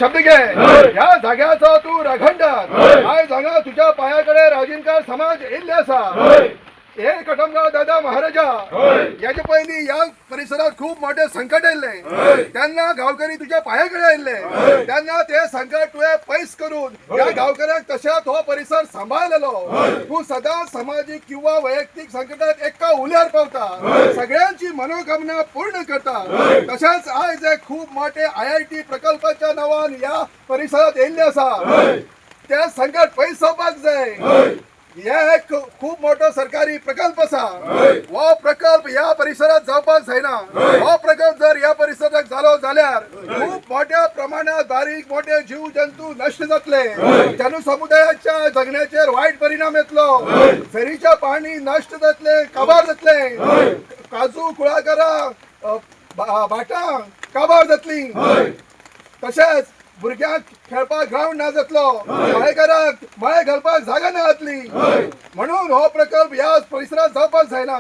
शब्द घे या जाग्याचा तू राखण काय सांगा तुझ्या पायाकडे राजीनकार समाज येईल असा हे कटमगाव दादा महाराजा याच्या पहिली या परिसरात खूप मोठे संकट येले त्यांना गावकरी तुझ्या पायाकडे येले त्यांना ते संकट तुझे पैस करून या गावकऱ्यांक तशा तो परिसर सांभाळलेलो तू सदा सामाजिक किंवा वैयक्तिक संकटात एका उल्यार पावता सगळ्यांची मनोकामना पूर्ण करता तशाच आज एक खूप मोठे IIT प्रकल्पाच्या नावान या परिसरात येयल्ले असा त्या संकट पैस सोडपाक जाय या एक खूप मोठा सरकारी प्रकल्प असा हो प्रकल्प या परिसरात जावपाक जायना हो प्रकल्प जर या परिसरात झालो जाल्यार खूप मोठ्या प्रमाणात बारीक मोठे जीव जंतू नष्ट जातले जनसमुदायाच्या जगण्याचेर वाईट परिणाम येतलो झरीच्या पाणी नष्ट जातले काबार जातले काजू कुळागरां भाटां काबार जातली तशेंच भुरग्यांक खेळपाक ग्राउंड ना जातलो मळेकारांक मळे घालपाक जागा ना जातली म्हणून हो प्रकल्प या परिसरात जावपाक जायना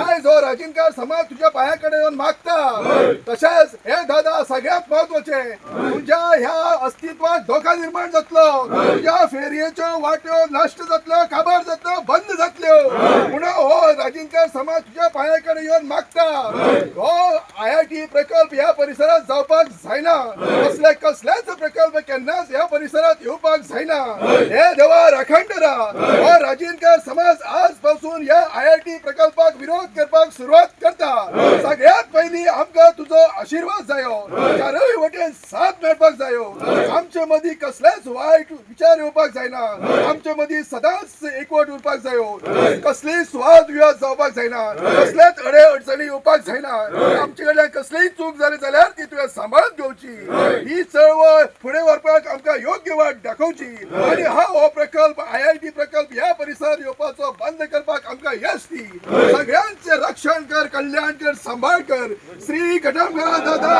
आयज हो राजीनकार समाज तुझ्या पायाकडे येऊन मागता तशेंच हे दादा सगळ्यात महत्वाचे तुझ्या ह्या अस्तित्वाक धोका निर्माण जातलो तुझ्या फेरयेच्यो वाट्यो नष्ट जातल्यो काबार जातल्यो बंद जातल्यो म्हणून हो राजीनकार समाज तुझ्या पायाकडे येऊन मागता हो IIT प्रकल्प या परिसरात जावपाक जायना कसलेच प्रकल्प केन्नाच या परिसरात येवपाक जायना हे देवा राखण हो राजीनकार समाज आजपासून या IIT प्रकल्पाक विरोध करपाक सुरुवात करता सगळ्यात पहिली आमकां तुझो आशीर्वाद जायो चारय वटेन साथ मेळपाक जायो आमचे मदीं कसलेच वायट विचार येवपाक जायना आमचे मदीं सदांच एकवट उरपाक जायो कसली स्वाद विवाद जावपाक जायना कसलेच अडे अडचणी येवपाक जायना आमचे कडल्यान कसलीय चूक जाली जाल्यार ती तुवें सांबाळून घेवची ही चळवळ फुडें व्हरपाक आमकां योग्य वाट दाखोवची आनी हो प्रकल्प IIT प्रकल्प ह्या परिसरात येवपाचो बंद करपाक आमकां यश दी सगळ्यांचे रक्षण कर कल्याण कर सांबाळ कर श्री कटमगाव दादा